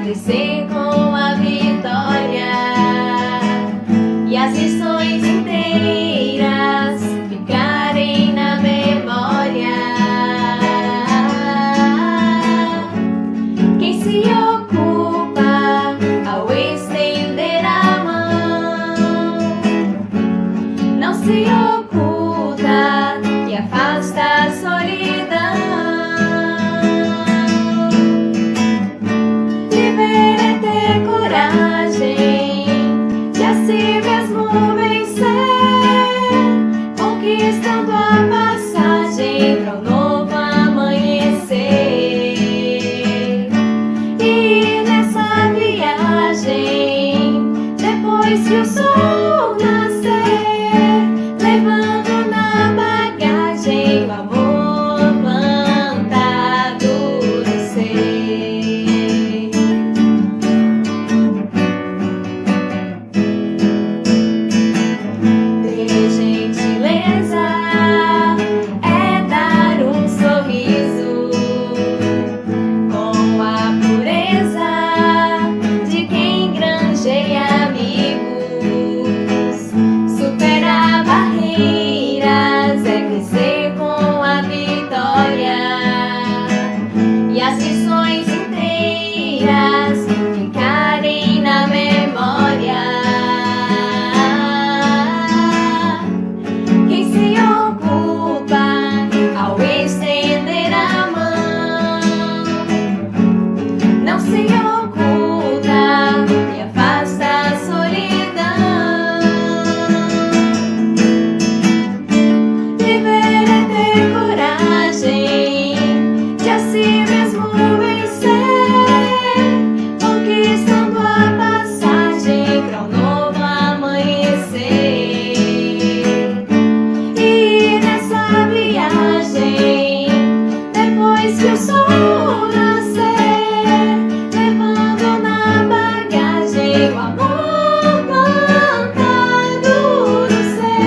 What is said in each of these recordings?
Crescer com a vitória e as lições inteiras ficarem na memória. Quem se ocupa ao estender a mão não se oculta e afasta a solidão. Conquistando a passagem para um novo amanhecer. E nessa viagem, depois que o sol nascer, levando na bagagem o amor plantado no ser. Ter gentileza é dar um sorriso com a pureza de quem granjeia amigos. Superar barreiras é crescer com a vitória e as lições inteiras ficarem na memória. Quem se ocupa ao estender a mão não se oculta e afasta a solidão. Viver é ter coragem de a si mesmo vencer, conquistando a passagem para um novo amanhecer. E nessa viagem, depois que o sol nascer, levando na bagagem o amor plantado no ser.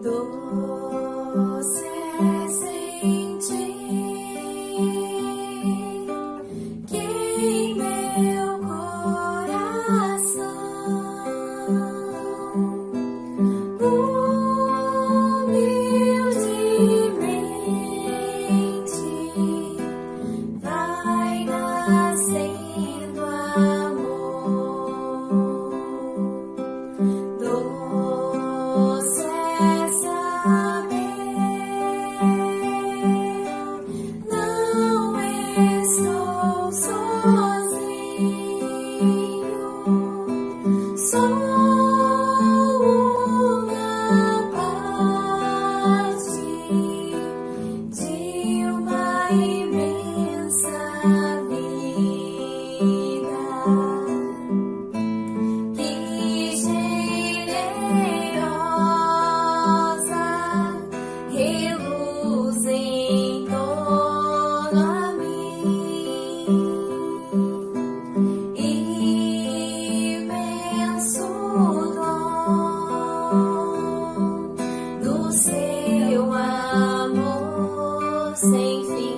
Doce é sentir que em meu coração humildemente vai nascendo amor. Doce é saber, não estou sozinho, sou uma parte de uma imensa vida. Que generosa reluz em torno a mim. Imenso dom do seu amor sem fim.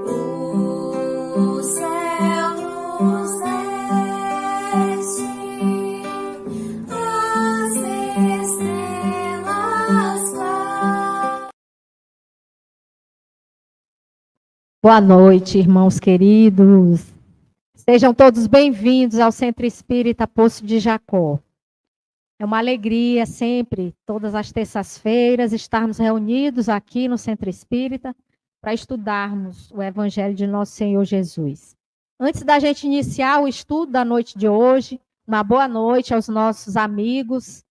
O céu nos deste, as estrelas claras. Boa noite, irmãos queridos. Sejam todos bem-vindos ao Centro Espírita Poço de Jacó. É uma alegria sempre, todas as terças-feiras, estarmos reunidos aqui no Centro Espírita para estudarmos o Evangelho de Nosso Senhor Jesus. Antes da gente iniciar o estudo da noite de hoje, uma boa noite aos nossos amigos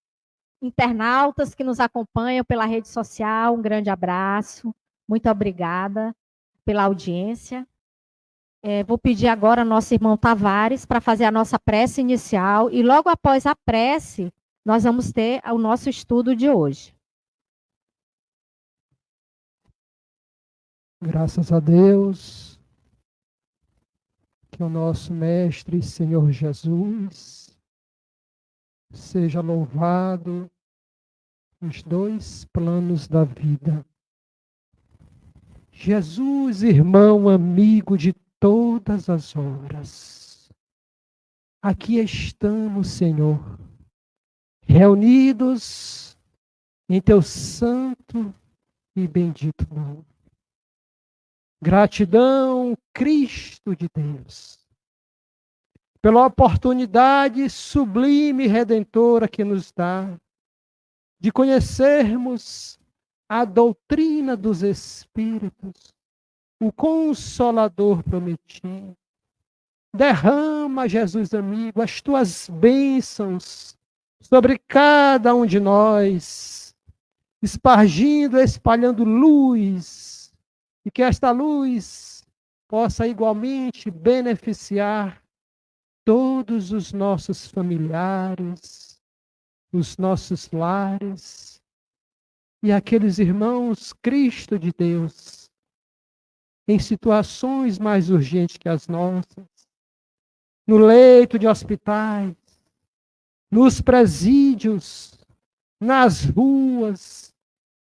internautas que nos acompanham pela rede social. Um grande abraço. Muito obrigada pela audiência. Vou pedir agora ao nosso irmão Tavares para fazer a nossa prece inicial e logo após a prece, nós vamos ter o nosso estudo de hoje. Graças a Deus, que o nosso Mestre Senhor Jesus seja louvado nos dois planos da vida. Jesus, irmão, amigo de todas as horas, aqui estamos, Senhor, reunidos em teu santo e bendito nome. Gratidão, Cristo de Deus, pela oportunidade sublime e redentora que nos dá de conhecermos a doutrina dos Espíritos, o Consolador prometido. Derrama, Jesus amigo, as tuas bênçãos sobre cada um de nós, espargindo, espalhando luz, e que esta luz possa igualmente beneficiar todos os nossos familiares, os nossos lares e aqueles irmãos Cristo de Deus em situações mais urgentes que as nossas, no leito de hospitais, nos presídios, nas ruas.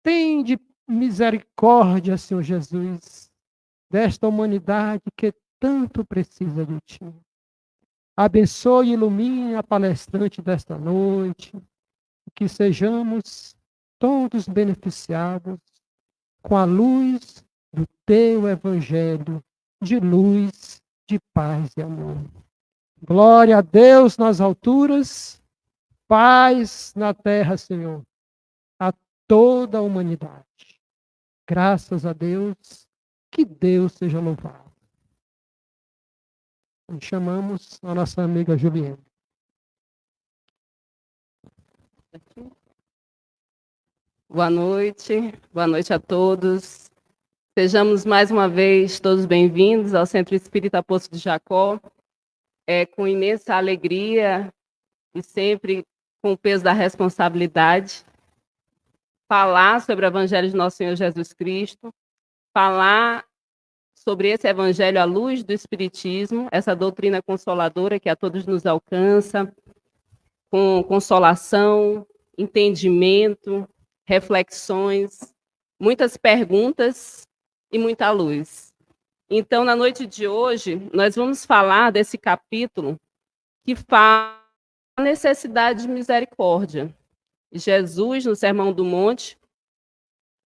Tende misericórdia, Senhor Jesus, desta humanidade que tanto precisa de Ti. Abençoe e ilumine a palestrante desta noite, que sejamos todos beneficiados com a luz do Teu Evangelho, de luz, de paz e amor. Glória a Deus nas alturas, paz na terra, Senhor, a toda a humanidade. Graças a Deus, que Deus seja louvado. E chamamos a nossa amiga Juliana. Boa noite a todos. Sejamos mais uma vez todos bem-vindos ao Centro Espírita Poço de Jacó. É com imensa alegria e sempre com o peso da responsabilidade falar sobre o Evangelho de Nosso Senhor Jesus Cristo, falar sobre esse Evangelho à luz do Espiritismo, essa doutrina consoladora que a todos nos alcança, com consolação, entendimento, reflexões, muitas perguntas e muita luz. Então, na noite de hoje, nós vamos falar desse capítulo que fala da necessidade de misericórdia. Jesus, no Sermão do Monte,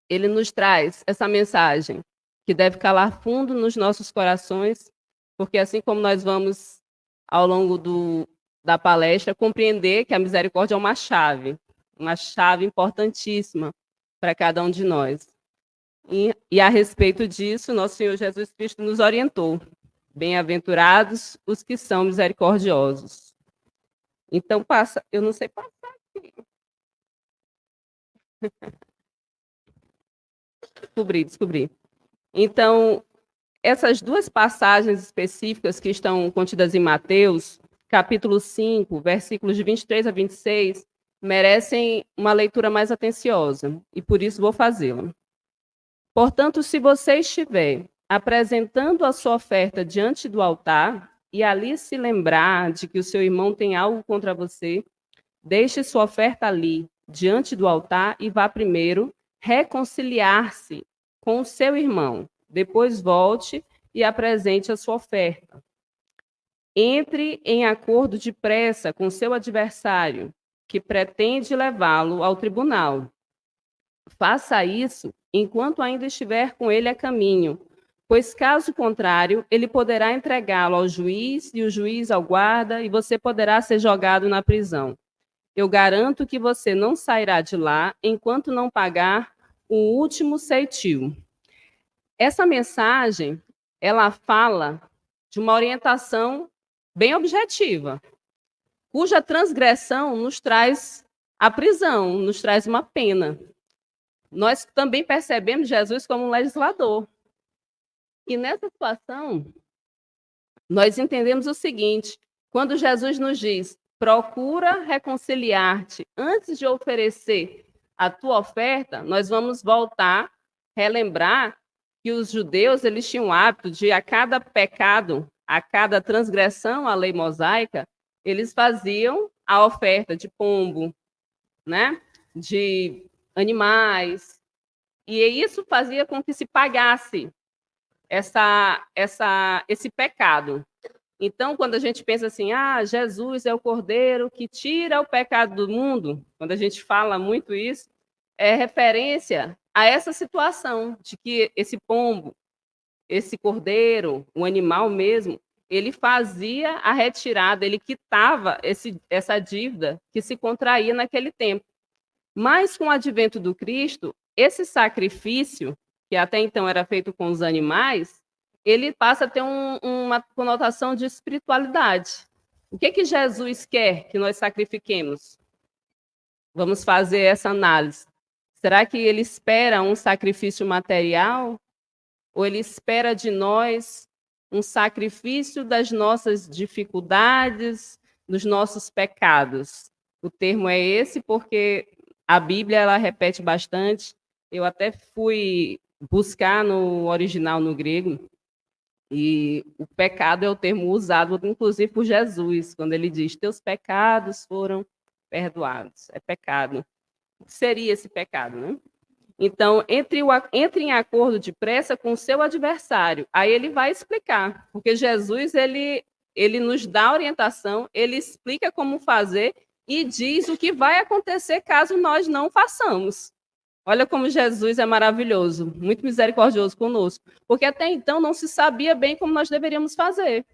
ele nos traz essa mensagem que deve calar fundo nos nossos corações, porque assim como nós vamos, ao longo da palestra, compreender que a misericórdia é uma chave importantíssima para cada um de nós. E a respeito disso, nosso Senhor Jesus Cristo nos orientou. Bem-aventurados os que são misericordiosos. Então, eu não sei passar aqui. Descobri. Então, essas duas passagens específicas que estão contidas em Mateus, capítulo 5, versículos de 23 a 26, merecem uma leitura mais atenciosa, e por isso vou fazê-la. Portanto, se você estiver apresentando a sua oferta diante do altar, e ali se lembrar de que o seu irmão tem algo contra você, deixe sua oferta ali, diante do altar, e vá primeiro reconciliar-se com o seu irmão. Depois volte e apresente a sua oferta. Entre em acordo depressa com seu adversário, que pretende levá-lo ao tribunal. Faça isso enquanto ainda estiver com ele a caminho, pois, caso contrário, ele poderá entregá-lo ao juiz, e o juiz ao guarda, e você poderá ser jogado na prisão. eu garanto que você não sairá de lá enquanto não pagar o último ceitil. Essa mensagem, ela fala de uma orientação bem objetiva, cuja transgressão nos traz a prisão, nos traz uma pena. Nós também percebemos Jesus como um legislador. E nessa situação, nós entendemos o seguinte: quando Jesus nos diz, procura reconciliar-te antes de oferecer a tua oferta, nós vamos voltar, relembrar que os judeus eles tinham o hábito de, a cada pecado, a cada transgressão à lei mosaica, eles faziam a oferta de pombo, né? De animais, e isso fazia com que se pagasse esse pecado. Então, quando a gente pensa assim, Jesus é o Cordeiro que tira o pecado do mundo, quando a gente fala muito isso, é referência a essa situação de que esse pombo, esse cordeiro, o animal mesmo, ele fazia a retirada, ele quitava essa dívida que se contraía naquele tempo. Mas com o advento do Cristo, esse sacrifício, que até então era feito com os animais, ele passa a ter uma conotação de espiritualidade. O que Jesus quer que nós sacrifiquemos? Vamos fazer essa análise. Será que ele espera um sacrifício material? Ou ele espera de nós um sacrifício das nossas dificuldades, dos nossos pecados? O termo é esse porque a Bíblia ela repete bastante. Eu até fui buscar no original, no grego, e o pecado é o termo usado, inclusive, por Jesus, quando ele diz, teus pecados foram perdoados. É pecado. O que seria esse pecado, né? Então, entre em acordo depressa com o seu adversário. Aí ele vai explicar, porque Jesus, ele nos dá orientação, ele explica como fazer e diz o que vai acontecer caso nós não façamos. Olha como Jesus é maravilhoso, muito misericordioso conosco, porque até então não se sabia bem como nós deveríamos fazer.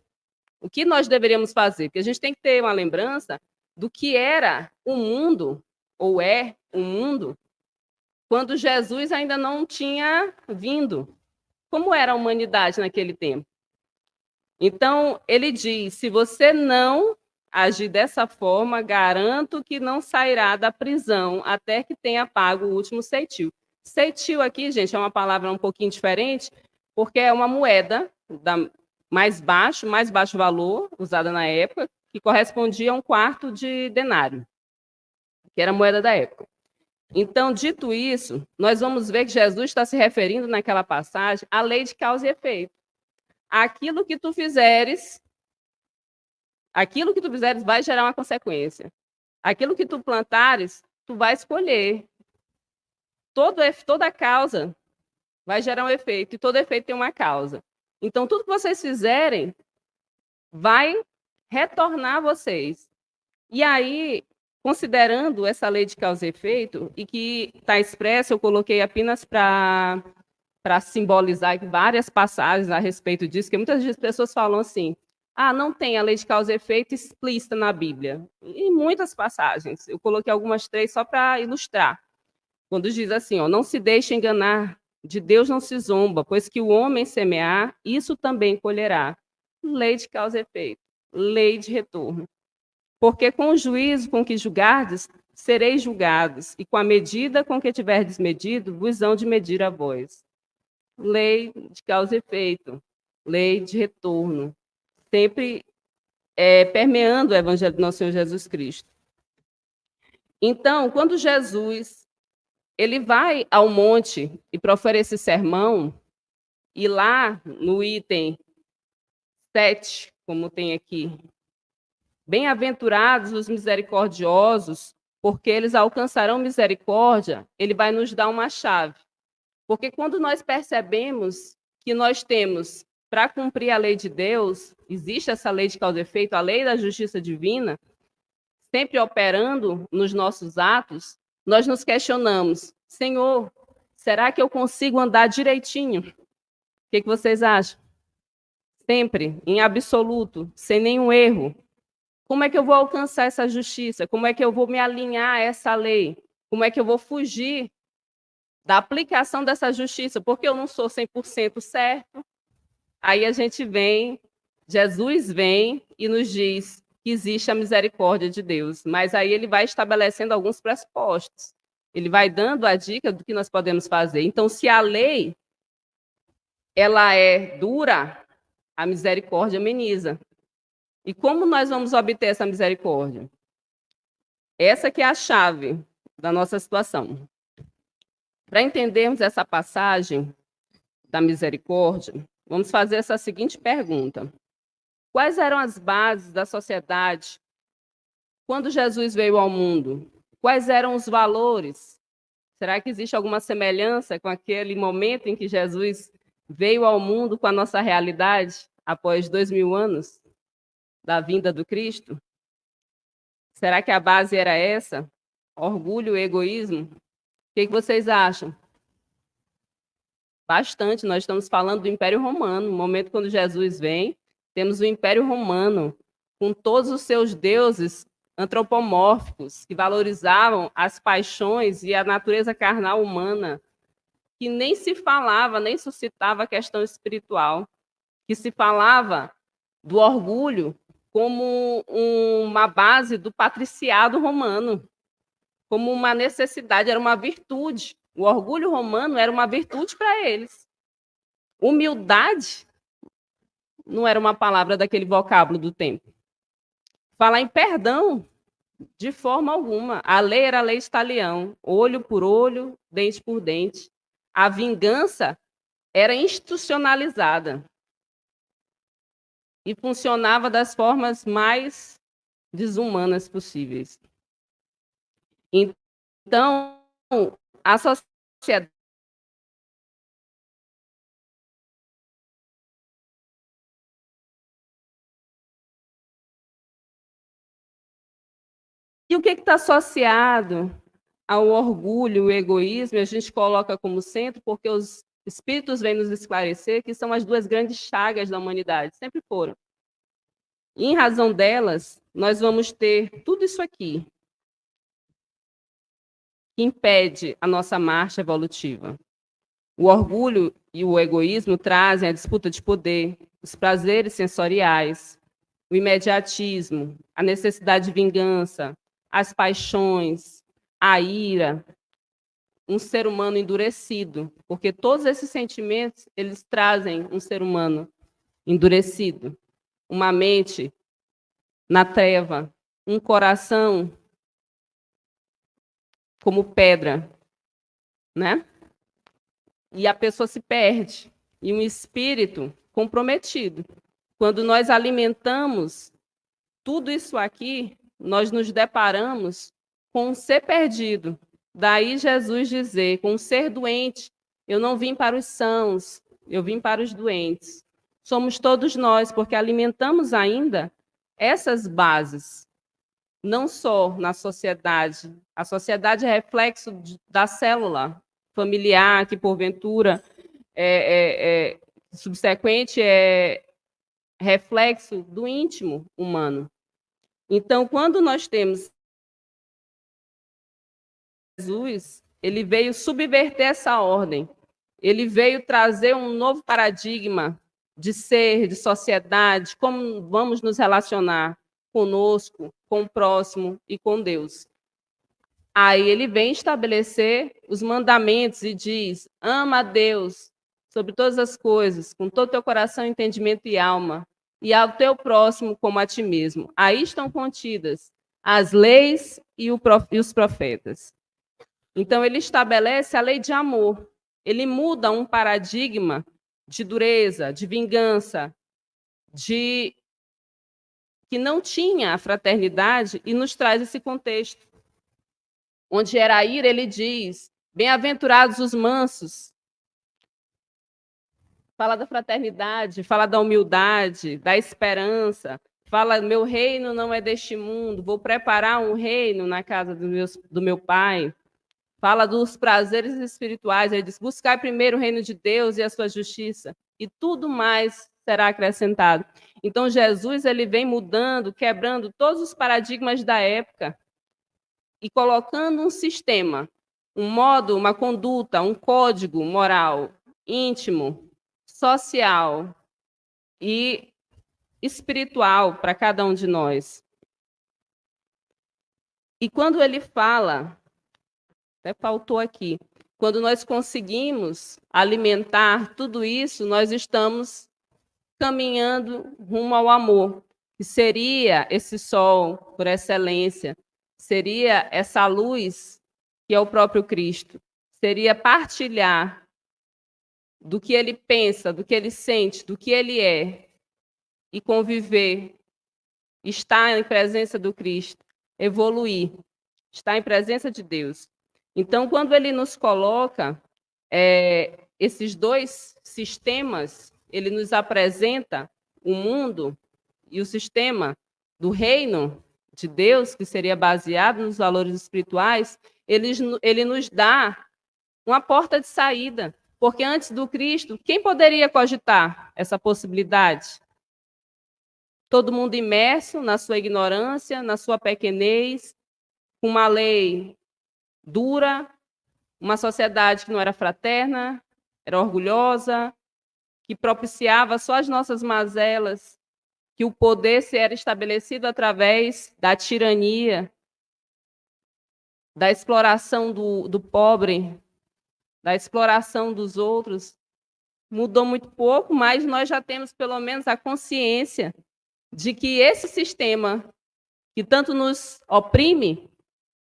O que nós deveríamos fazer? Porque a gente tem que ter uma lembrança do que era o mundo, ou é o mundo, quando Jesus ainda não tinha vindo. Como era a humanidade naquele tempo? Então, ele diz, se você não agir dessa forma, garanto que não sairá da prisão até que tenha pago o último ceitil. Ceitil aqui, gente, é uma palavra um pouquinho diferente, porque é uma moeda mais baixo valor, usada na época, que correspondia a 1/4 de denário, que era a moeda da época. Então, dito isso, nós vamos ver que Jesus está se referindo naquela passagem à lei de causa e efeito. Aquilo que tu fizeres vai gerar uma consequência. Aquilo que tu plantares, tu vai escolher. Toda causa vai gerar um efeito, e todo efeito tem uma causa. Então, tudo que vocês fizerem vai retornar a vocês. E aí, considerando essa lei de causa e efeito, e que está expressa, eu coloquei apenas para simbolizar várias passagens a respeito disso, que muitas vezes as pessoas falam assim, não tem a lei de causa e efeito explícita na Bíblia. Em muitas passagens. Eu coloquei algumas 3 só para ilustrar. Quando diz assim, não se deixe enganar, de Deus não se zomba, pois que o homem semear, isso também colherá. Lei de causa e efeito, lei de retorno. Porque com o juízo com que julgardes, sereis julgados, e com a medida com que tiverdes medido, vos hão de medir a vós. Lei de causa e efeito, lei de retorno, sempre permeando o Evangelho do nosso Senhor Jesus Cristo. Então, quando Jesus ele vai ao monte e profere esse sermão, e lá no item 7, como tem aqui, bem-aventurados os misericordiosos, porque eles alcançarão misericórdia, ele vai nos dar uma chave. Porque quando nós percebemos que nós temos, para cumprir a lei de Deus, existe essa lei de causa e efeito, a lei da justiça divina, sempre operando nos nossos atos, nós nos questionamos, Senhor, será que eu consigo andar direitinho? O que vocês acham? Sempre, em absoluto, sem nenhum erro. Como é que eu vou alcançar essa justiça? Como é que eu vou me alinhar a essa lei? Como é que eu vou fugir da aplicação dessa justiça? Porque eu não sou 100% certo. Aí a gente vem, Jesus vem e nos diz que existe a misericórdia de Deus, mas aí ele vai estabelecendo alguns pressupostos. Ele vai dando a dica do que nós podemos fazer. Então, se a lei ela é dura, a misericórdia ameniza. E como nós vamos obter essa misericórdia? Essa que é a chave da nossa situação. Para entendermos essa passagem da misericórdia, vamos fazer essa seguinte pergunta: quais eram as bases da sociedade quando Jesus veio ao mundo? Quais eram os valores? Será que existe alguma semelhança com aquele momento em que Jesus veio ao mundo com a nossa realidade, após 2000 anos da vinda do Cristo? Será que a base era essa? Orgulho e egoísmo? O que vocês acham? Bastante. Nós estamos falando do Império Romano. No momento quando Jesus vem, temos o Império Romano, com todos os seus deuses antropomórficos, que valorizavam as paixões e a natureza carnal humana, que nem se falava, nem suscitava a questão espiritual, que se falava do orgulho como uma base do patriciado romano, como uma necessidade, era uma virtude. O orgulho romano era uma virtude para eles. Humildade não era uma palavra daquele vocábulo do tempo. Falar em perdão, de forma alguma. A lei era a lei de talião, olho por olho, dente por dente. A vingança era institucionalizada e funcionava das formas mais desumanas possíveis. Então, a sociedade e o que está associado ao orgulho e egoísmo, a gente coloca como centro, porque os Espíritos vêm nos esclarecer que são as duas grandes chagas da humanidade, sempre foram. E, em razão delas, nós vamos ter tudo isso aqui, que impede a nossa marcha evolutiva. O orgulho e o egoísmo trazem a disputa de poder, os prazeres sensoriais, o imediatismo, a necessidade de vingança, as paixões, a ira, um ser humano endurecido, porque todos esses sentimentos, eles trazem um ser humano endurecido, uma mente na treva, um coração como pedra, né? E a pessoa se perde, e um espírito comprometido. Quando nós alimentamos tudo isso aqui, nós nos deparamos com um ser perdido. Daí Jesus dizer, com um ser doente, eu não vim para os sãos, eu vim para os doentes. Somos todos nós, porque alimentamos ainda essas bases, não só na sociedade. A sociedade é reflexo da célula familiar, que porventura subsequente é reflexo do íntimo humano. Então, quando nós temos Jesus, ele veio subverter essa ordem. Ele veio trazer um novo paradigma de ser, de sociedade, como vamos nos relacionar conosco, com o próximo e com Deus. Aí ele vem estabelecer os mandamentos e diz: ama a Deus sobre todas as coisas, com todo o teu coração, entendimento e alma, e ao teu próximo como a ti mesmo. Aí estão contidas as leis e os profetas. Então, ele estabelece a lei de amor. Ele muda um paradigma de dureza, de vingança, que não tinha a fraternidade, e nos traz esse contexto. Onde era a ira, ele diz: bem-aventurados os mansos. Fala da fraternidade, fala da humildade, da esperança. Fala: meu reino não é deste mundo, vou preparar um reino na casa do meu pai. Fala dos prazeres espirituais, ele diz: buscar primeiro o reino de Deus e a sua justiça, e tudo mais será acrescentado. Então, Jesus ele vem mudando, quebrando todos os paradigmas da época e colocando um sistema, um modo, uma conduta, um código moral íntimo, social e espiritual para cada um de nós. E quando ele fala, até faltou aqui, quando nós conseguimos alimentar tudo isso, nós estamos caminhando rumo ao amor, que seria esse sol por excelência, seria essa luz que é o próprio Cristo, seria partilhar do que ele pensa, do que ele sente, do que ele é, e conviver, estar em presença do Cristo, evoluir, estar em presença de Deus. Então, quando ele nos coloca esses dois sistemas, ele nos apresenta o mundo e o sistema do reino de Deus, que seria baseado nos valores espirituais, ele nos dá uma porta de saída. Porque antes do Cristo, quem poderia cogitar essa possibilidade? Todo mundo imerso na sua ignorância, na sua pequenez, com uma lei dura, uma sociedade que não era fraterna, era orgulhosa, que propiciava só as nossas mazelas, que o poder se era estabelecido através da tirania, da exploração do pobre, da exploração dos outros. Mudou muito pouco, mas nós já temos pelo menos a consciência de que esse sistema que tanto nos oprime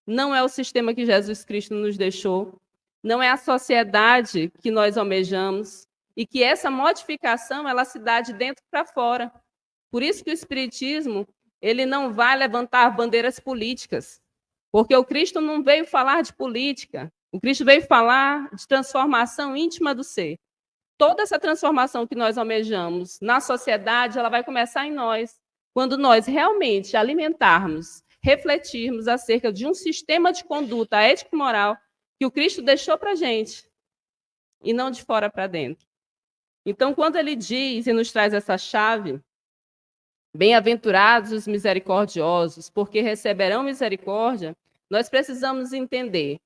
não é o sistema que Jesus Cristo nos deixou, não é a sociedade que nós almejamos, e que essa modificação ela se dá de dentro para fora. Por isso que o Espiritismo ele não vai levantar bandeiras políticas, porque o Cristo não veio falar de política, o Cristo veio falar de transformação íntima do ser. Toda essa transformação que nós almejamos na sociedade, ela vai começar em nós, quando nós realmente alimentarmos, refletirmos acerca de um sistema de conduta ético-moral que o Cristo deixou para a gente, e não de fora para dentro. Então, quando ele diz e nos traz essa chave, bem-aventurados os misericordiosos, porque receberão misericórdia, nós precisamos entender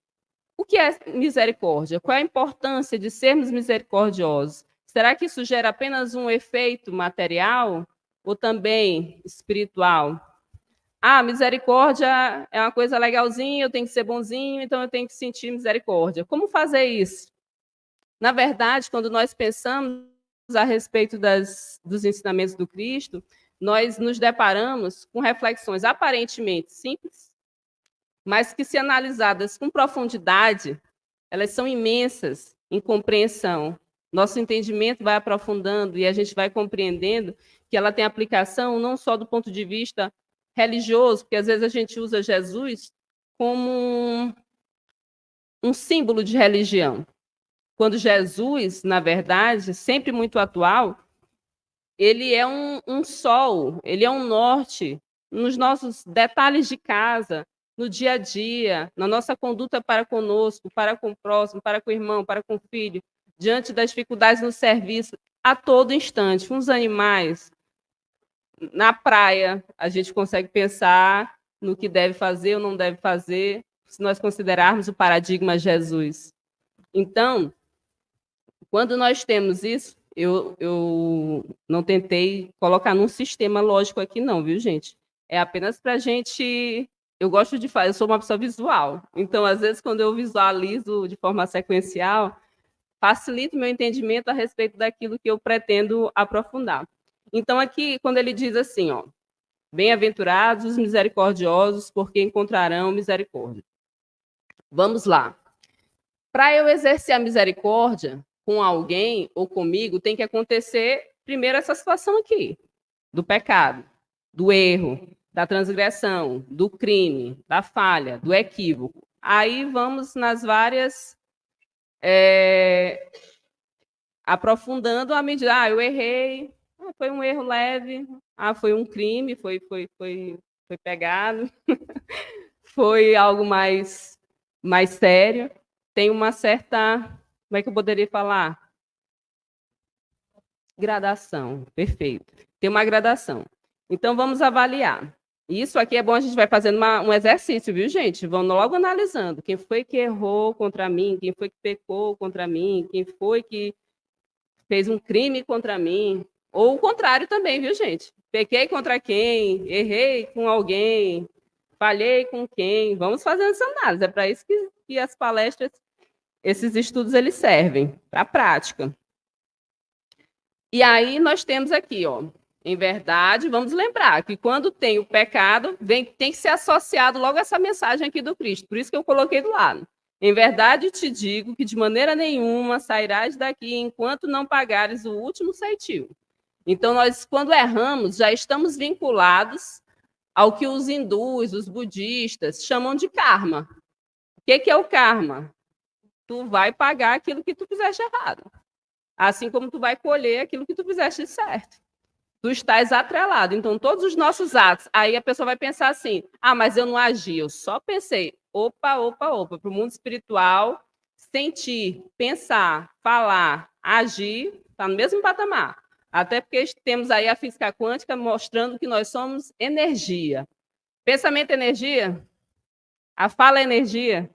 o que é misericórdia, qual é a importância de sermos misericordiosos. Será que isso gera apenas um efeito material ou também espiritual? Misericórdia é uma coisa legalzinha, eu tenho que ser bonzinho, então eu tenho que sentir misericórdia. Como fazer isso? Na verdade, quando nós pensamos a respeito dos ensinamentos do Cristo, nós nos deparamos com reflexões aparentemente simples, mas que, se analisadas com profundidade, elas são imensas em compreensão. Nosso entendimento vai aprofundando e a gente vai compreendendo que ela tem aplicação não só do ponto de vista religioso, porque às vezes a gente usa Jesus como um símbolo de religião. Quando Jesus, na verdade, sempre muito atual, ele é um sol, ele é um norte nos nossos detalhes de casa, no dia a dia, na nossa conduta para conosco, para com o próximo, para com o irmão, para com o filho, diante das dificuldades no serviço, a todo instante. Com os animais, na praia, a gente consegue pensar no que deve fazer ou não deve fazer, se nós considerarmos o paradigma Jesus. Então, quando nós temos isso, eu não tentei colocar num sistema lógico aqui não, viu, gente? É apenas para a gente... Eu gosto de fazer, eu sou uma pessoa visual, então, às vezes, quando eu visualizo de forma sequencial, facilita o meu entendimento a respeito daquilo que eu pretendo aprofundar. Então, aqui, quando ele diz assim, ó, bem-aventurados os misericordiosos, porque encontrarão misericórdia. Vamos lá. Para eu exercer a misericórdia com alguém ou comigo, tem que acontecer primeiro essa situação aqui, do pecado, do erro, da transgressão, do crime, da falha, do equívoco. Aí vamos nas várias... aprofundando à medida, eu errei, foi um erro leve, foi um crime, foi pegado, foi algo mais sério, tem uma certa, como é que eu poderia falar? gradação, perfeito. Tem uma gradação. Então, vamos avaliar. Isso aqui é bom, a gente vai fazendo um exercício, viu, gente? Vamos logo analisando. Quem foi que errou contra mim? Quem foi que pecou contra mim? Quem foi que fez um crime contra mim? Ou o contrário também, viu, gente? Pequei contra quem? Errei com alguém? Falhei com quem? Vamos fazendo essa análise. É para isso que as palestras, esses estudos, eles servem, para a prática. E aí nós temos aqui, ó, em verdade, vamos lembrar que quando tem o pecado, tem que ser associado logo essa mensagem aqui do Cristo. Por isso que eu coloquei do lado. Em verdade te digo que de maneira nenhuma sairás daqui enquanto não pagares o último ceitil. Então, nós, quando erramos, já estamos vinculados ao que os hindus, os budistas, chamam de karma. O que é o karma? Tu vai pagar aquilo que tu fizeste errado. Assim como tu vai colher aquilo que tu fizeste certo. Tu estás atrelado. Então, todos os nossos atos, aí a pessoa vai pensar assim, mas eu não agi, eu só pensei. Opa. Para o mundo espiritual, sentir, pensar, falar, agir, está no mesmo patamar. Até porque temos aí a física quântica mostrando que nós somos energia. Pensamento é energia? A fala é energia?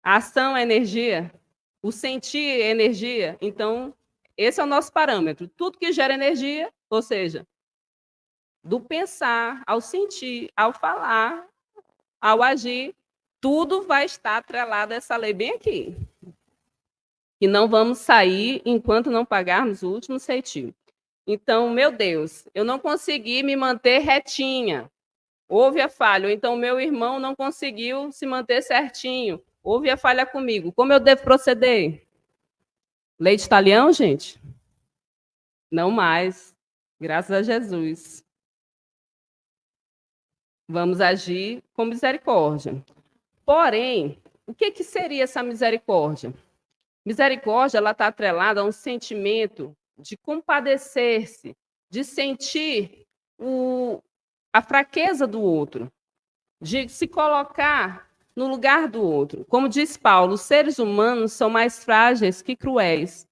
A ação é energia? O sentir é energia? Então, esse é o nosso parâmetro. Tudo que gera energia, ou seja, do pensar, ao sentir, ao falar, ao agir, tudo vai estar atrelado a essa lei bem aqui. E não vamos sair enquanto não pagarmos o último ceitil. Então, meu Deus, eu não consegui me manter retinha. Houve a falha. Ou então, meu irmão não conseguiu se manter certinho. Houve a falha comigo. Como eu devo proceder? Leite talhão, gente? Não mais. Graças a Jesus. Vamos agir com misericórdia. Porém, o que seria essa misericórdia? Misericórdia, ela está atrelada a um sentimento de compadecer-se, de sentir a fraqueza do outro, de se colocar no lugar do outro. Como diz Paulo, os seres humanos são mais frágeis que cruéis.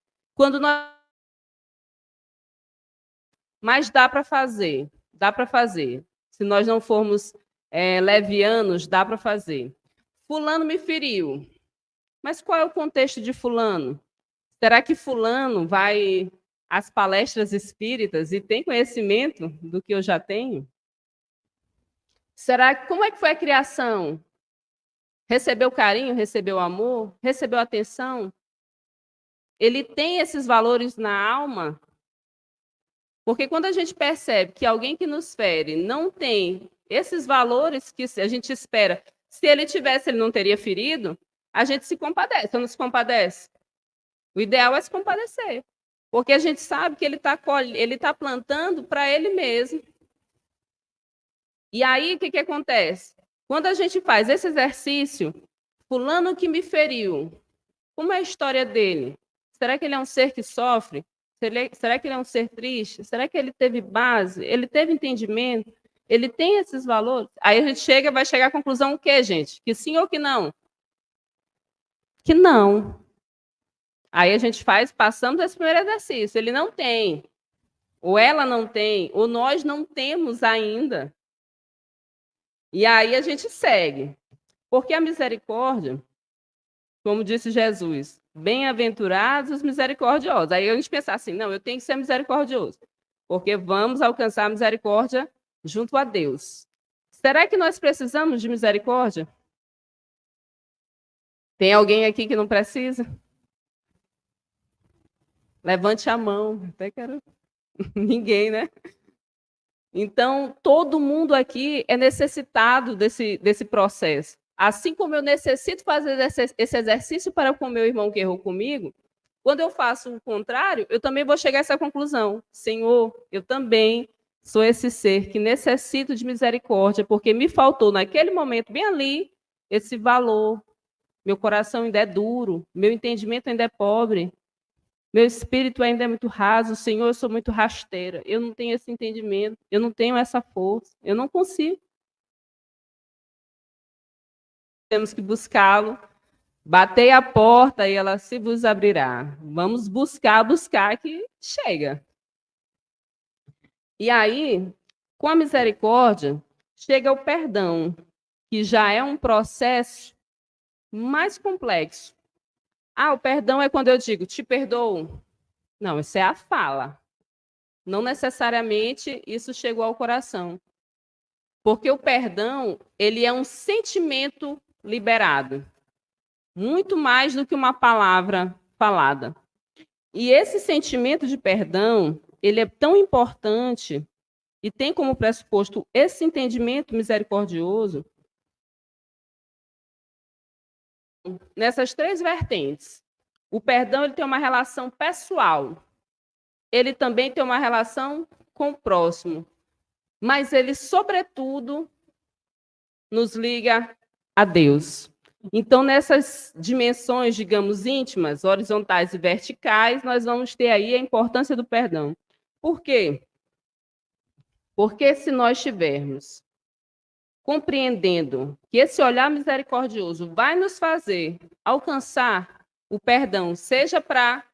Mas dá para fazer. Se nós não formos levianos, dá para fazer. Fulano me feriu. Mas qual é o contexto de fulano? Será que fulano vai às palestras espíritas e tem conhecimento do que eu já tenho? Como é que foi a criação? Recebeu carinho, recebeu amor, recebeu atenção? Ele tem esses valores na alma? Porque quando a gente percebe que alguém que nos fere não tem esses valores que a gente espera, se ele tivesse, ele não teria ferido, a gente se compadece, ou não se compadece? O ideal é se compadecer, porque a gente sabe que ele tá plantando para ele mesmo. E aí, o que acontece? Quando a gente faz esse exercício, fulano que me feriu, como é a história dele? Será que ele é um ser que sofre? Será que ele é um ser triste? Será que ele teve base? Ele teve entendimento? Ele tem esses valores? Aí a gente vai chegar à conclusão o quê, gente? Que sim ou que não? Que não. Aí a gente passamos esse primeiro exercício. Ele não tem, ou ela não tem, ou nós não temos ainda. E aí a gente segue. Porque a misericórdia, como disse Jesus, bem-aventurados os misericordiosos. Aí a gente pensa assim, não, eu tenho que ser misericordioso, porque vamos alcançar a misericórdia junto a Deus. Será que nós precisamos de misericórdia? Tem alguém aqui que não precisa? Levante a mão. Até quero... Ninguém, né? Então, todo mundo aqui é necessitado desse processo. Assim como eu necessito fazer esse exercício para com o meu irmão que errou comigo, quando eu faço o contrário, eu também vou chegar a essa conclusão. Senhor, eu também sou esse ser que necessito de misericórdia, porque me faltou naquele momento, bem ali, esse valor. Meu coração ainda é duro, meu entendimento ainda é pobre, meu espírito ainda é muito raso. Senhor, eu sou muito rasteira, eu não tenho esse entendimento, eu não tenho essa força, eu não consigo. Temos que buscá-lo. Batei a porta e ela se vos abrirá. Vamos buscar que chega. E aí, com a misericórdia, chega o perdão, que já é um processo mais complexo. O perdão é quando eu digo, te perdoo. Não, isso é a fala. Não necessariamente isso chegou ao coração. Porque o perdão, ele é um sentimento liberado. Muito mais do que uma palavra falada. E esse sentimento de perdão, ele é tão importante e tem como pressuposto esse entendimento misericordioso nessas três vertentes. O perdão ele tem uma relação pessoal. Ele também tem uma relação com o próximo. Mas ele, sobretudo, nos liga a Deus. Então, nessas dimensões, digamos, íntimas, horizontais e verticais, nós vamos ter aí a importância do perdão. Por quê? Porque se nós tivermos compreendendo que esse olhar misericordioso vai nos fazer alcançar o perdão, seja para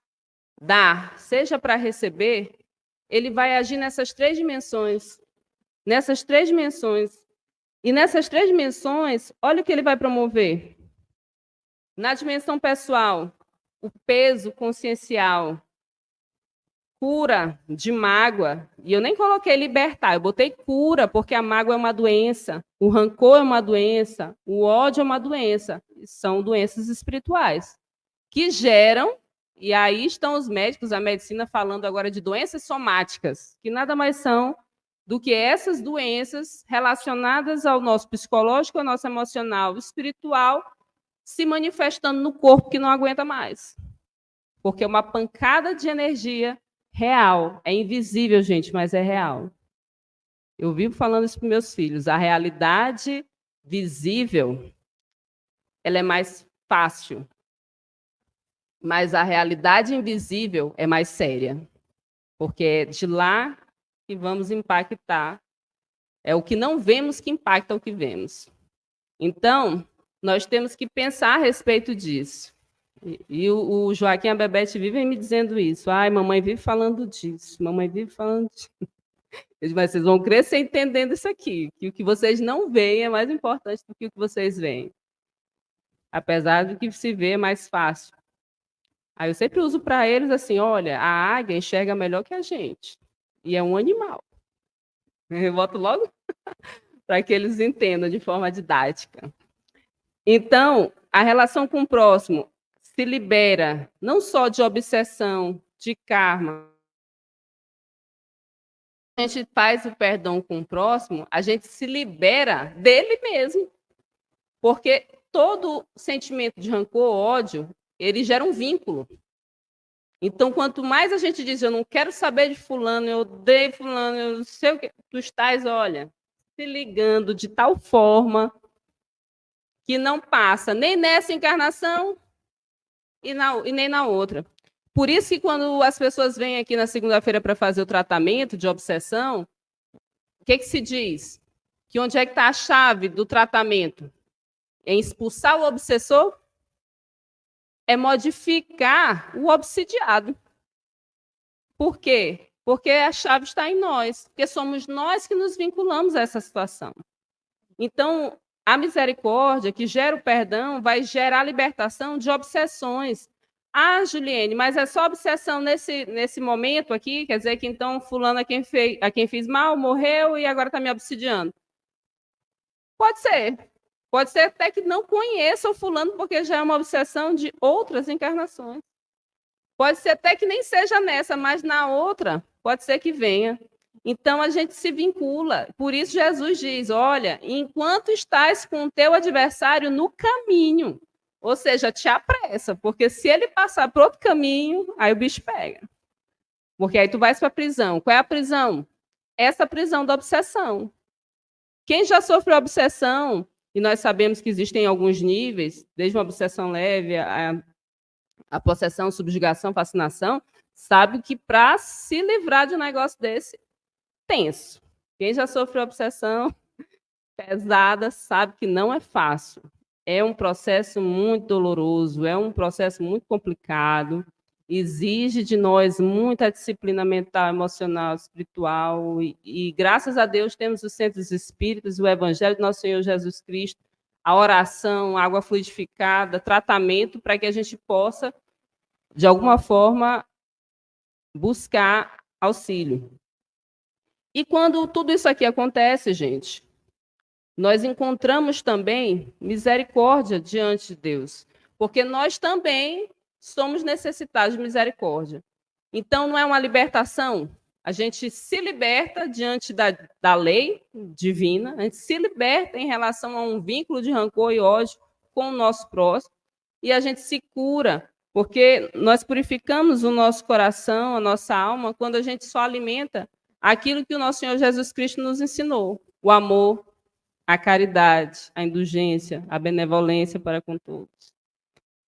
dar, seja para receber, ele vai agir nessas três dimensões. Nessas três dimensões. E nessas três dimensões, olha o que ele vai promover. Na dimensão pessoal, o peso consciencial, cura de mágoa, e eu nem coloquei libertar, eu botei cura, porque a mágoa é uma doença, o rancor é uma doença, o ódio é uma doença, são doenças espirituais, que geram, e aí estão os médicos, a medicina falando agora de doenças somáticas, que nada mais são do que essas doenças relacionadas ao nosso psicológico, ao nosso emocional, espiritual, se manifestando no corpo que não aguenta mais. Porque é uma pancada de energia real. É invisível, gente, mas é real. Eu vivo falando isso para meus filhos. A realidade visível, ela é mais fácil. Mas a realidade invisível é mais séria. Porque é de lá que vamos impactar. É o que não vemos que impacta o que vemos. Então, nós temos que pensar a respeito disso. E o Joaquim e a Bebete vivem me dizendo isso. Ai, mamãe vive falando disso. Mamãe vive falando disso. Mas vocês vão crescer entendendo isso aqui. Que o que vocês não veem é mais importante do que o que vocês veem. Apesar do que se vê é mais fácil. Aí eu sempre uso para eles assim, olha, a águia enxerga melhor que a gente. E é um animal. Eu boto logo para que eles entendam de forma didática. Então, a relação com o próximo se libera não só de obsessão, de karma. A gente faz o perdão com o próximo, a gente se libera dele mesmo. Porque todo sentimento de rancor, ódio, ele gera um vínculo. Então, quanto mais a gente diz, eu não quero saber de fulano, eu odeio fulano, eu não sei o que, tu estás, olha, se ligando de tal forma que não passa nem nessa encarnação e nem na outra. Por isso que quando as pessoas vêm aqui na segunda-feira para fazer o tratamento de obsessão, o que se diz? Que onde é que está a chave do tratamento? Em expulsar o obsessor? É modificar o obsidiado. Por quê? Porque a chave está em nós, porque somos nós que nos vinculamos a essa situação. Então, a misericórdia, que gera o perdão, vai gerar a libertação de obsessões. Juliene, mas é só obsessão nesse momento aqui? Quer dizer que então fulano a quem fiz mal, morreu e agora está me obsidiando? Pode ser. Pode ser até que não conheça o fulano, porque já é uma obsessão de outras encarnações. Pode ser até que nem seja nessa, mas na outra, pode ser que venha. Então, a gente se vincula. Por isso, Jesus diz, olha, enquanto estás com o teu adversário no caminho, ou seja, te apressa, porque se ele passar por outro caminho, aí o bicho pega. Porque aí tu vais para a prisão. Qual é a prisão? Essa prisão da obsessão. Quem já sofreu obsessão, e nós sabemos que existem alguns níveis, desde uma obsessão leve a possessão, subjugação, fascinação, sabe que para se livrar de um negócio desse, tenso. Quem já sofreu obsessão pesada sabe que não é fácil. É um processo muito doloroso, é um processo muito complicado. exige de nós muita disciplina mental, emocional, espiritual, e graças a Deus temos os centros espíritas, o Evangelho do nosso Senhor Jesus Cristo, a oração, água fluidificada, tratamento, para que a gente possa, de alguma forma, buscar auxílio. E quando tudo isso aqui acontece, gente, nós encontramos também misericórdia diante de Deus, porque nós também somos necessitados de misericórdia. Então, não é uma libertação, a gente se liberta diante da lei divina, a gente se liberta em relação a um vínculo de rancor e ódio com o nosso próximo, e a gente se cura, porque nós purificamos o nosso coração, a nossa alma, quando a gente só alimenta aquilo que o nosso Senhor Jesus Cristo nos ensinou, o amor, a caridade, a indulgência, a benevolência para com todos.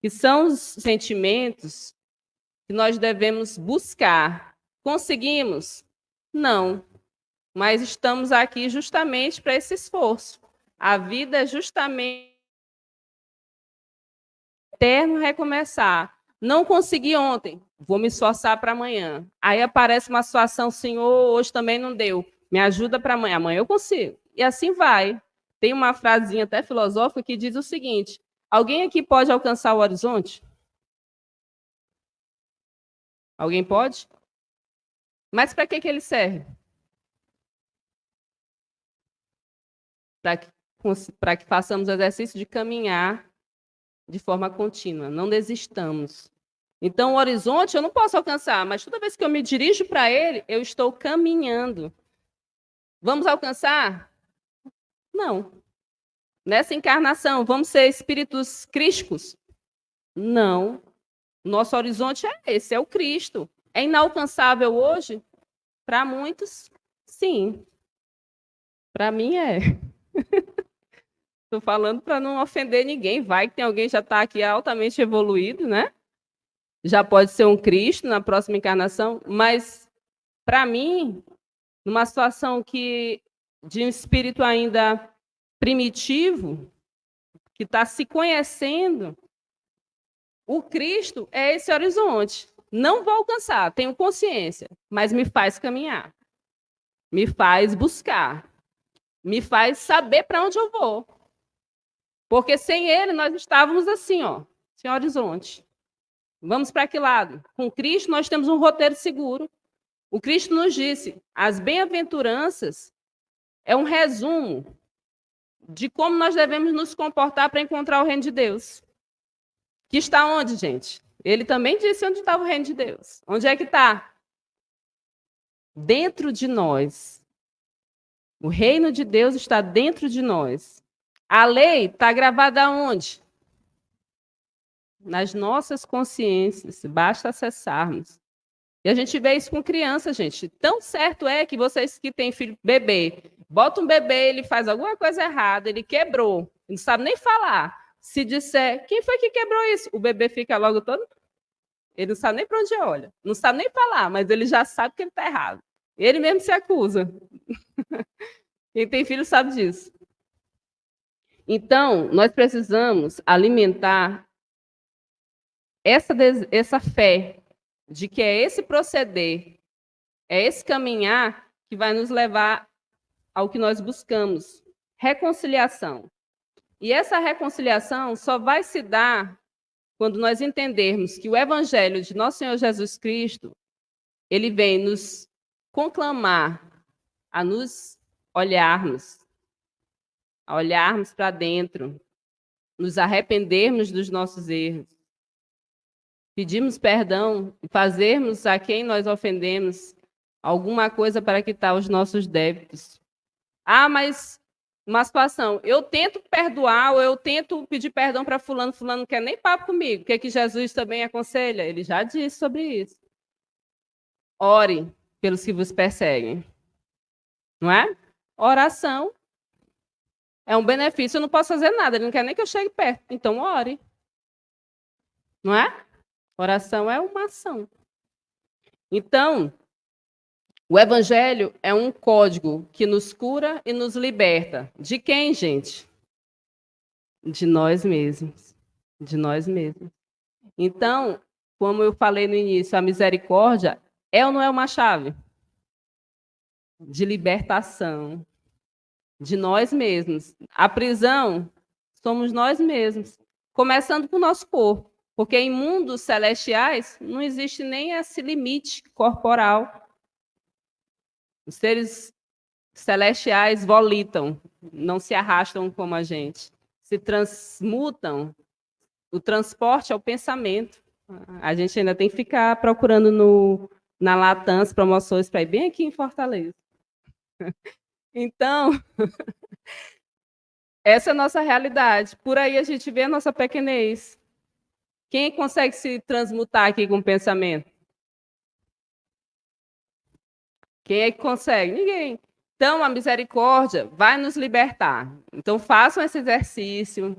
Que são os sentimentos que nós devemos buscar. Conseguimos? Não. Mas estamos aqui justamente para esse esforço. A vida é justamente eterno recomeçar. Não consegui ontem, vou me esforçar para amanhã. Aí aparece uma situação, Senhor, hoje também não deu. Me ajuda para amanhã. Amanhã eu consigo. E assim vai. Tem uma frasinha até filosófica que diz o seguinte: alguém aqui pode alcançar o horizonte? Alguém pode? Mas para que ele serve? Para que façamos o exercício de caminhar de forma contínua. Não desistamos. Então, o horizonte eu não posso alcançar, mas toda vez que eu me dirijo para ele, eu estou caminhando. Vamos alcançar? Não. Nessa encarnação, vamos ser espíritos crísticos? Não. Nosso horizonte é esse, é o Cristo. É inalcançável hoje? Para muitos, sim. Para mim é. Estou falando para não ofender ninguém. Vai que tem alguém que já está aqui altamente evoluído, né? Já pode ser um Cristo na próxima encarnação, mas para mim, numa situação de um espírito ainda primitivo, que está se conhecendo, o Cristo é esse horizonte. Não vou alcançar, tenho consciência, mas me faz caminhar, me faz buscar, me faz saber para onde eu vou. Porque sem ele nós estávamos assim, ó, sem horizonte. Vamos para que lado? Com Cristo nós temos um roteiro seguro. O Cristo nos disse, as bem-aventuranças é um resumo de como nós devemos nos comportar para encontrar o reino de Deus. Que está onde, gente? Ele também disse onde estava o reino de Deus. Onde é que está? Dentro de nós. O reino de Deus está dentro de nós. A lei está gravada onde? Nas nossas consciências. Basta acessarmos. E a gente vê isso com criança, gente. Tão certo é que vocês que têm filho bebê, bota um bebê, ele faz alguma coisa errada, ele quebrou, não sabe nem falar. Se disser, quem foi que quebrou isso? O bebê fica logo todo... Ele não sabe nem para onde olha. Não sabe nem falar, mas ele já sabe que ele está errado. Ele mesmo se acusa. Quem tem filho sabe disso. Então, nós precisamos alimentar essa fé de que é esse proceder, é esse caminhar que vai nos levar ao que nós buscamos, reconciliação. E essa reconciliação só vai se dar quando nós entendermos que o Evangelho de nosso Senhor Jesus Cristo, ele vem nos conclamar a nos olharmos, a olharmos para dentro, nos arrependermos dos nossos erros, pedirmos perdão e fazermos a quem nós ofendemos alguma coisa para quitar os nossos débitos. Ah, mas uma situação, eu tento perdoar ou eu tento pedir perdão para fulano não quer nem papo comigo. O que é que Jesus também aconselha? Ele já disse sobre isso. Ore pelos que vos perseguem. Não é? Oração é um benefício, eu não posso fazer nada, ele não quer nem que eu chegue perto. Então, ore. Não é? Oração é uma ação. Então, o Evangelho é um código que nos cura e nos liberta. De quem, gente? De nós mesmos. De nós mesmos. Então, como eu falei no início, a misericórdia é ou não é uma chave de libertação de nós mesmos. A prisão somos nós mesmos, começando com o nosso corpo, porque em mundos celestiais não existe nem esse limite corporal. Os seres celestiais volitam, não se arrastam como a gente, se transmutam. O transporte é o pensamento. A gente ainda tem que ficar procurando na Latam as promoções para ir bem aqui em Fortaleza. Então, essa é a nossa realidade. Por aí a gente vê a nossa pequenez. Quem consegue se transmutar aqui com o pensamento? Quem é que consegue? Ninguém. Então, a misericórdia vai nos libertar. Então, façam esse exercício.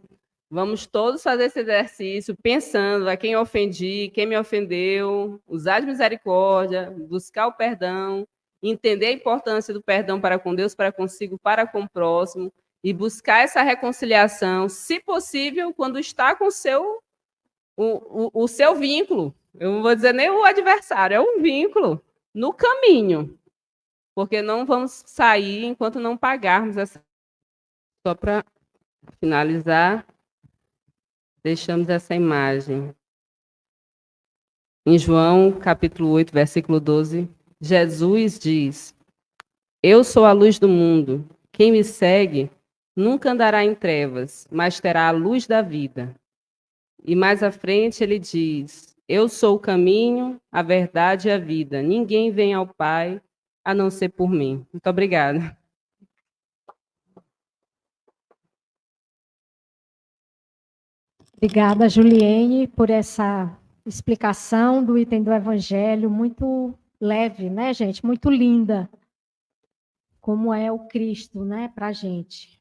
Vamos todos fazer esse exercício, pensando a quem eu ofendi, quem me ofendeu, usar de misericórdia, buscar o perdão, entender a importância do perdão para com Deus, para consigo, para com o próximo, e buscar essa reconciliação, se possível, quando está com o seu vínculo. Eu não vou dizer nem o adversário, é um vínculo no caminho. Porque não vamos sair enquanto não pagarmos essa. Só para finalizar, deixamos essa imagem. Em João, capítulo 8, versículo 12, Jesus diz: Eu sou a luz do mundo. Quem me segue nunca andará em trevas, mas terá a luz da vida. E mais à frente ele diz: Eu sou o caminho, a verdade e a vida. Ninguém vem ao Pai a não ser por mim. Muito obrigada. Obrigada, Juliene, por essa explicação do item do Evangelho, muito leve, né, gente? Muito linda. Como é o Cristo, né, para a gente.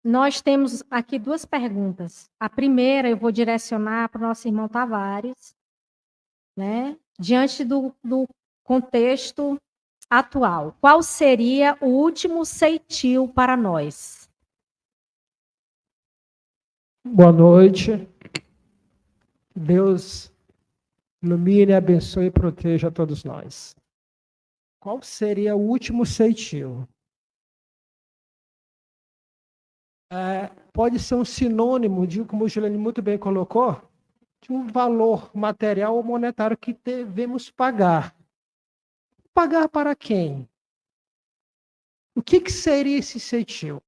Nós temos aqui duas perguntas. A primeira eu vou direcionar para o nosso irmão Tavares, né? Diante do contexto atual, qual seria o último ceitil para nós? Boa noite. Deus ilumine, abençoe e proteja a todos nós. Qual seria o último ceitil? Pode ser um sinônimo de, como o Juliane muito bem colocou, de um valor material ou monetário que devemos pagar. Pagar para quem? O que seria esse ceitil?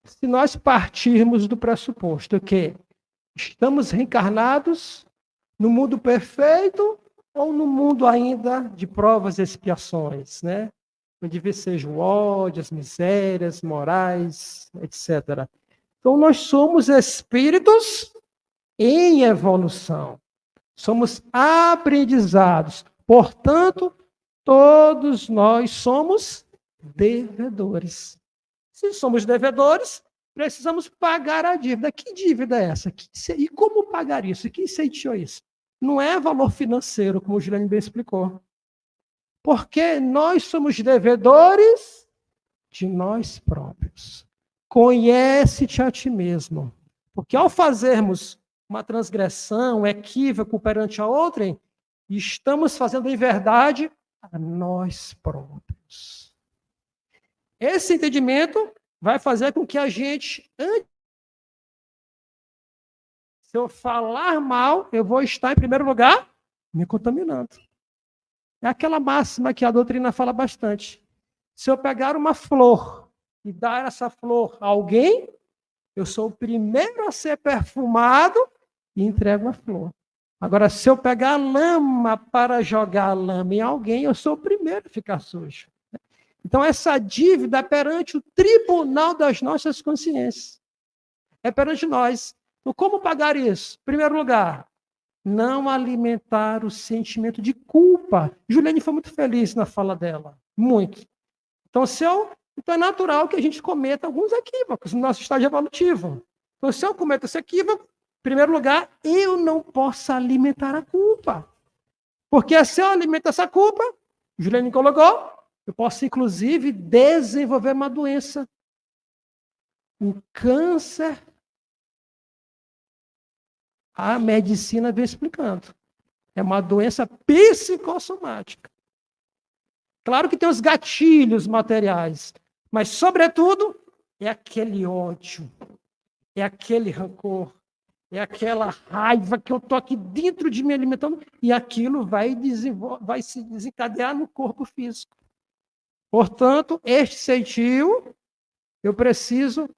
Se nós partirmos do pressuposto que estamos reencarnados no mundo perfeito ou no mundo ainda de provas e expiações, né? Onde viceja o ódio, as misérias morais, etc. Então, nós somos espíritos em evolução. Somos aprendizados. Portanto, todos nós somos devedores. Se somos devedores, precisamos pagar a dívida. Que dívida é essa? E como pagar isso? Quem ceitiu isso? Não é valor financeiro, como o Juliane bem explicou. Porque nós somos devedores de nós próprios. Conhece-te a ti mesmo. Porque ao fazermos uma transgressão, um equívoco perante a outrem, estamos fazendo em verdade a nós próprios. Esse entendimento vai fazer com que a gente, se eu falar mal, eu vou estar, em primeiro lugar, me contaminando. É aquela máxima que a doutrina fala bastante. Se eu pegar uma flor e dar essa flor a alguém, eu sou o primeiro a ser perfumado e entrego a flor. Agora, se eu pegar a lama para jogar a lama em alguém, eu sou o primeiro a ficar sujo. Então, essa dívida é perante o tribunal das nossas consciências. É perante nós. Então, como pagar isso? Em primeiro lugar, não alimentar o sentimento de culpa. Juliane foi muito feliz na fala dela. Muito. Então, então é natural que a gente cometa alguns equívocos no nosso estágio evolutivo. Então, se eu cometo esse equívoco, em primeiro lugar, eu não posso alimentar a culpa. Porque se eu alimento essa culpa, Juliane colocou, eu posso, inclusive, desenvolver uma doença. Um câncer A medicina vem explicando. É uma doença psicossomática. Claro que tem os gatilhos materiais, mas, sobretudo, é aquele ódio, é aquele rancor, é aquela raiva que eu estou aqui dentro de mim alimentando, e aquilo vai se desencadear no corpo físico. Portanto, este sentiu, eu preciso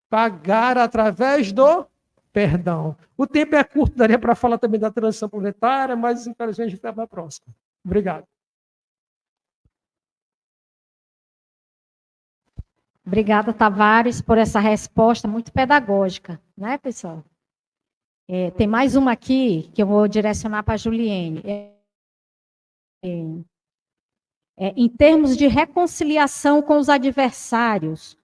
pagar através do perdão. O tempo é curto, daria para falar também da transição planetária, mas infelizmente a gente vai para a próxima. Obrigado. Obrigada, Tavares, por essa resposta muito pedagógica, né, pessoal? Tem mais uma aqui que eu vou direcionar para a Juliene. Em termos de reconciliação com os adversários,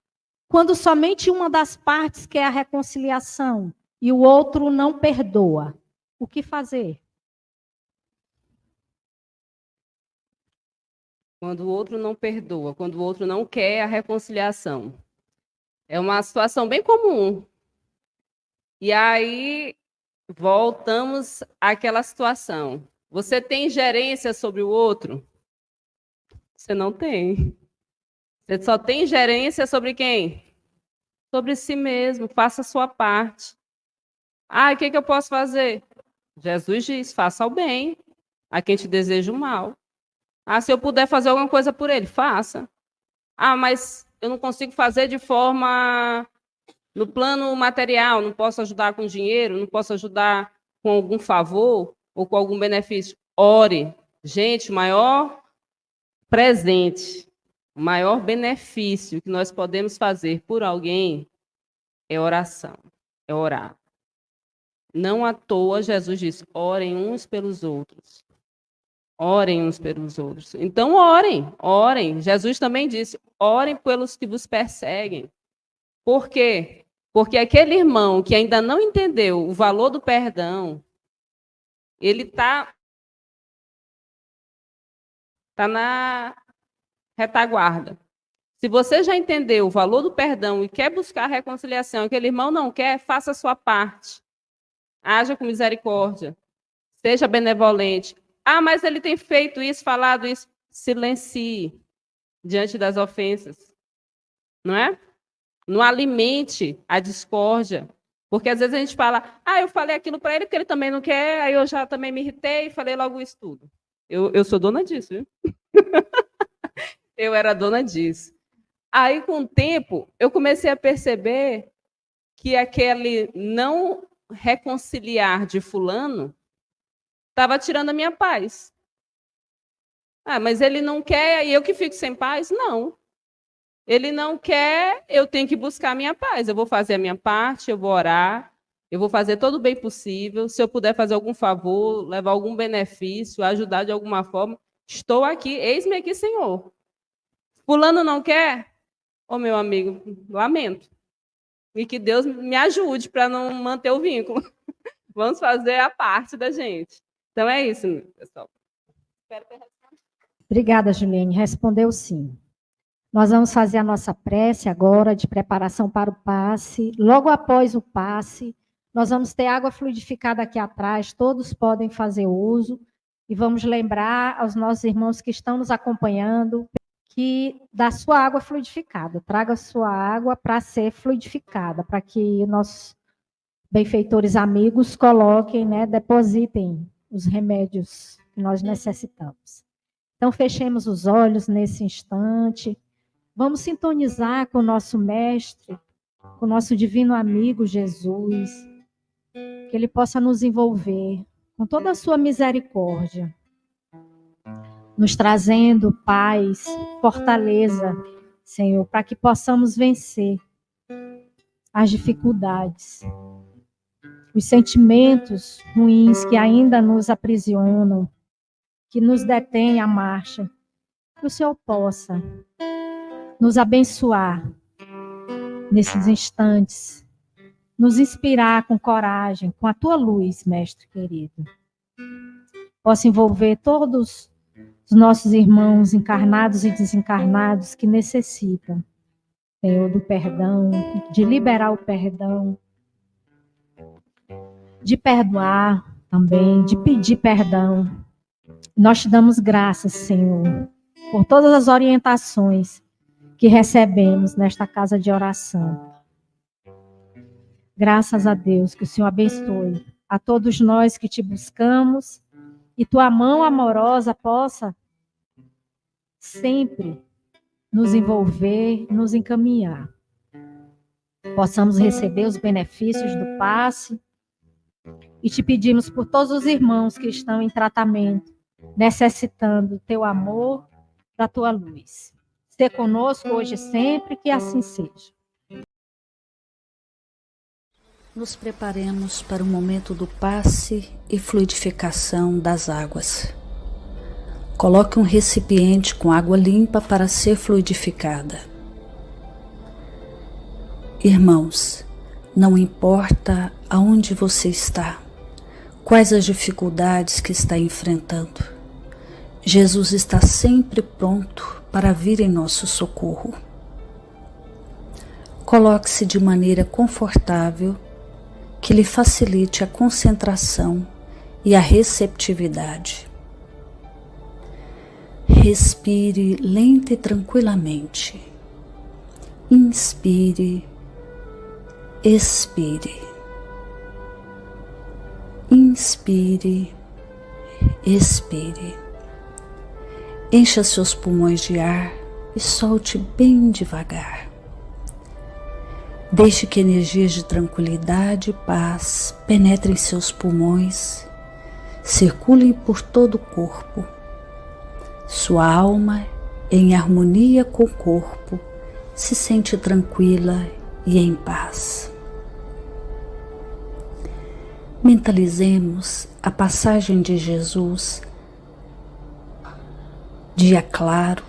quando somente uma das partes quer a reconciliação e o outro não perdoa, o que fazer? Quando o outro não perdoa, quando o outro não quer a reconciliação. É uma situação bem comum. E aí, voltamos àquela situação. Você tem gerência sobre o outro? Você não tem. Você só tem gerência sobre quem? Sobre si mesmo. Faça a sua parte. O que eu posso fazer? Jesus diz, faça o bem a quem te deseja o mal. Se eu puder fazer alguma coisa por ele, faça. Mas eu não consigo fazer de forma no plano material, não posso ajudar com dinheiro, não posso ajudar com algum favor ou com algum benefício. Ore. Gente, o maior presente, o maior benefício que nós podemos fazer por alguém é oração, é orar. Não à toa Jesus disse, orem uns pelos outros. Orem uns pelos outros. Então, orem. Jesus também disse, orem pelos que vos perseguem. Por quê? Porque aquele irmão que ainda não entendeu o valor do perdão, ele está na retaguarda. Se você já entendeu o valor do perdão e quer buscar a reconciliação, aquele irmão não quer, faça a sua parte. Haja com misericórdia. Seja benevolente. Mas ele tem feito isso, falado isso. Silencie diante das ofensas. Não é? Não alimente a discórdia. Porque às vezes a gente fala, eu falei aquilo para ele que ele também não quer, aí eu já também me irritei e falei logo isso tudo. Eu sou dona disso, viu? Eu era dona disso. Aí, com o tempo, eu comecei a perceber que aquele não reconciliar de fulano estava tirando a minha paz. Mas ele não quer e eu que fico sem paz? Não. Ele não quer, eu tenho que buscar a minha paz. Eu vou fazer a minha parte, eu vou orar, eu vou fazer todo o bem possível. Se eu puder fazer algum favor, levar algum benefício, ajudar de alguma forma, estou aqui, eis-me aqui, Senhor. Fulano não quer? Meu amigo, lamento. E que Deus me ajude para não manter o vínculo. Vamos fazer a parte da gente. Então, é isso, pessoal. Espero ter respondido. Obrigada, Juliane. Respondeu sim. Nós vamos fazer a nossa prece agora de preparação para o passe. Logo após o passe, nós vamos ter água fluidificada aqui atrás, todos podem fazer uso. E vamos lembrar aos nossos irmãos que estão nos acompanhando que da sua água fluidificada. Traga a sua água para ser fluidificada, para que nossos benfeitores amigos coloquem, depositem os remédios que nós necessitamos. Então, fechemos os olhos nesse instante. Vamos sintonizar com o nosso mestre, com o nosso divino amigo Jesus, que ele possa nos envolver com toda a sua misericórdia, nos trazendo paz, fortaleza, Senhor, para que possamos vencer as dificuldades, os sentimentos ruins que ainda nos aprisionam, que nos detêm a marcha. Que o Senhor possa nos abençoar nesses instantes, nos inspirar com coragem, com a tua luz, mestre querido. Possa envolver todos os nossos irmãos encarnados e desencarnados que necessitam, Senhor, do perdão, de liberar o perdão. de perdoar também, de pedir perdão. Nós te damos graças, Senhor, por todas as orientações que recebemos nesta casa de oração. Graças a Deus, que o Senhor abençoe a todos nós que te buscamos e tua mão amorosa possa sempre nos envolver, nos encaminhar. Possamos receber os benefícios do passe e te pedimos por todos os irmãos que estão em tratamento, necessitando do teu amor, da tua luz. Ser conosco hoje e sempre, que assim seja. Nos preparemos para o momento do passe e fluidificação das águas. Coloque um recipiente com água limpa para ser fluidificada. Irmãos, não importa aonde você está, quais as dificuldades que está enfrentando, Jesus está sempre pronto para vir em nosso socorro. Coloque-se de maneira confortável, que lhe facilite a concentração e a receptividade. Respire lenta e tranquilamente. Inspire, expire. Inspire, expire. Encha seus pulmões de ar e solte bem devagar. Deixe que energias de tranquilidade e paz penetrem seus pulmões, circulem por todo o corpo. Sua alma, em harmonia com o corpo, se sente tranquila e em paz. Mentalizemos a passagem de Jesus, dia claro.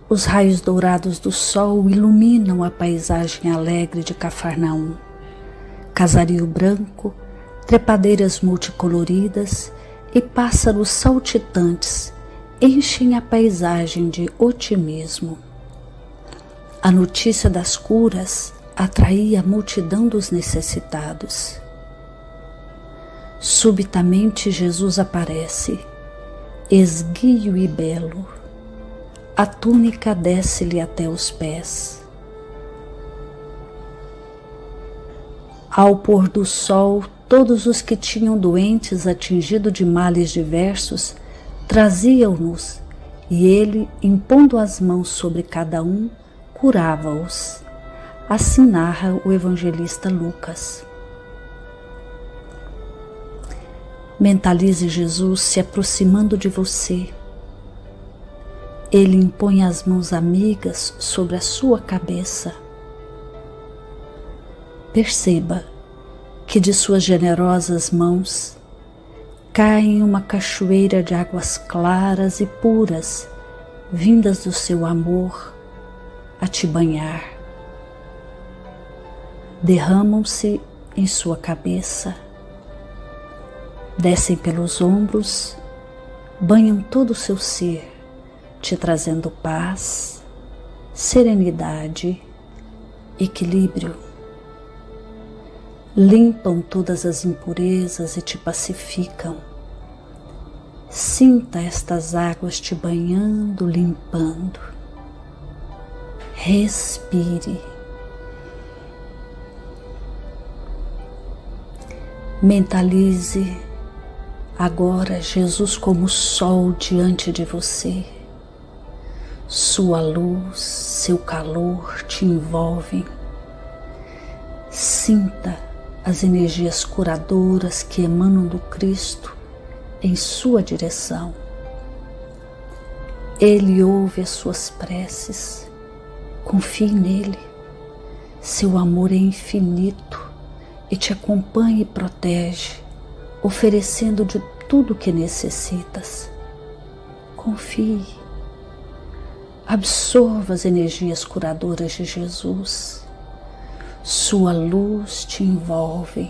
Os raios dourados do sol iluminam a paisagem alegre de Cafarnaum. Casario branco, trepadeiras multicoloridas e pássaros saltitantes enchem a paisagem de otimismo. A notícia das curas atraía a multidão dos necessitados. Subitamente Jesus aparece, esguio e belo. A túnica desce-lhe até os pés. Ao pôr do sol, todos os que tinham doentes atingido de males diversos traziam-nos, e ele, impondo as mãos sobre cada um, curava-os. Assim narra o evangelista Lucas. Mentalize Jesus se aproximando de você. Ele impõe as mãos amigas sobre a sua cabeça. Perceba que de suas generosas mãos caem uma cachoeira de águas claras e puras, vindas do seu amor, a te banhar. Derramam-se em sua cabeça, descem pelos ombros, banham todo o seu ser, te trazendo paz, serenidade, equilíbrio. Limpam todas as impurezas e te pacificam. Sinta estas águas te banhando, limpando. Respire. Mentalize agora Jesus como sol diante de você. Sua luz, seu calor te envolvem. Sinta as energias curadoras que emanam do Cristo em sua direção. Ele ouve as suas preces. Confie nele. Seu amor é infinito e te acompanha e protege, oferecendo de tudo o que necessitas. Confie. Absorva as energias curadoras de Jesus. Sua luz te envolve.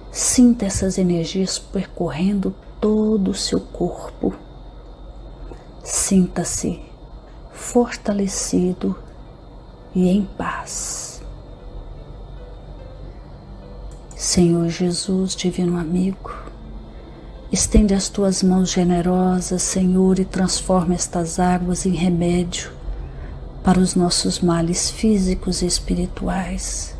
Sinta essas energias percorrendo todo o seu corpo. Sinta-se fortalecido e em paz. Senhor Jesus, divino amigo, estende as tuas mãos generosas, Senhor, e transforma estas águas em remédio para os nossos males físicos e espirituais.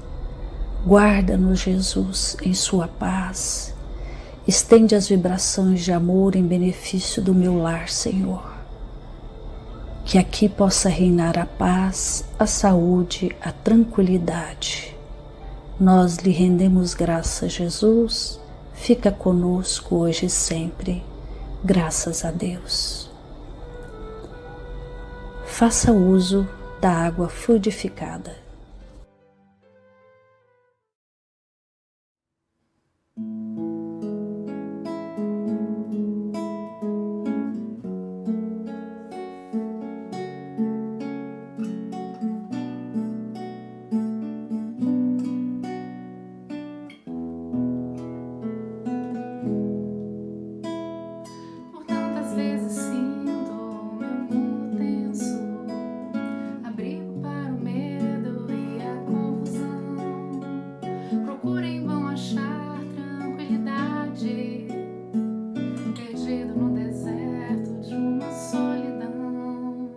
Guarda-nos, Jesus, em sua paz. Estende as vibrações de amor em benefício do meu lar, Senhor. Que aqui possa reinar a paz, a saúde, a tranquilidade. Nós lhe rendemos graças, Jesus. Fica conosco hoje e sempre. Graças a Deus. Faça uso da água fluidificada. Por tantas vezes sinto o meu mundo tenso, abrigo para o medo e a confusão. Procuro em vão achar tranquilidade, perdido no deserto de uma solidão.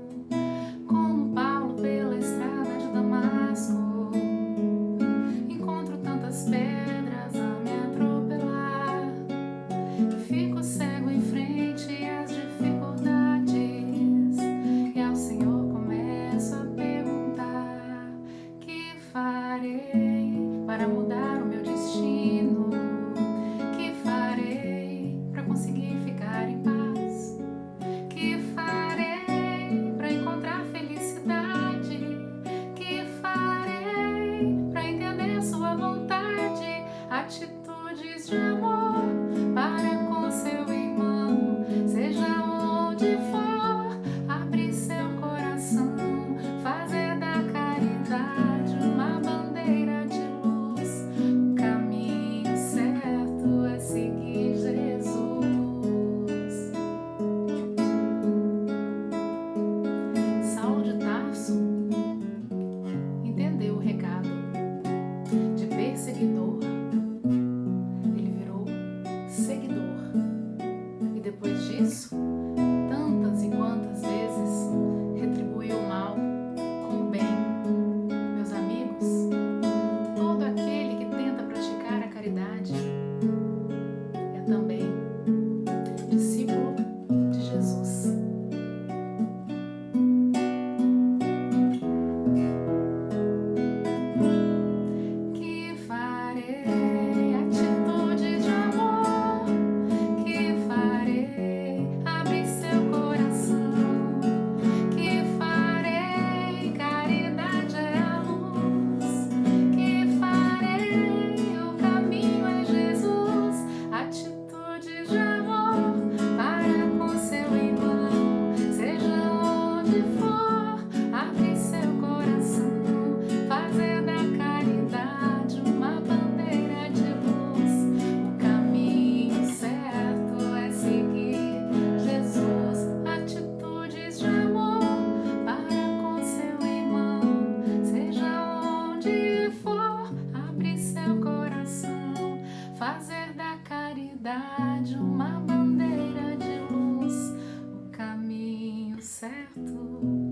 Como Paulo pela estrada de Damasco, encontro tantas pedras a me atropelar. Fico cego em frente às dificuldades e ao Senhor começo a perguntar: que farei para mudar o meu destino? Que farei para conseguir ficar em paz? Que farei para encontrar felicidade? Que farei para entender sua vontade? Atitudes de amor para com seu irmão, seja onde for, abrir seu coração, fazer da caridade uma bandeira de luz. O caminho certo é seguir Jesus. Saulo de Tarso entendeu o recado de perseguidor. Ele virou seguidor. E depois disso, tantas e quantas vezes retribuiu o mal com o bem. Meus amigos, todo aquele que tenta praticar a caridade é também discípulo de Jesus. Que farei atitudes de amor? Que farei abrir seu coração? Que farei caridade é a luz? Que farei o caminho é Jesus? Atitudes de amor para com seu irmão, seja onde for, abrir seu coração, fazer da caridade uma bandeira de luz. O caminho certo é seguir Jesus. Atitudes de amor para com seu irmão, seja onde for, abrir seu coração, fazer da caridade uma bandeira de luz. O caminho certo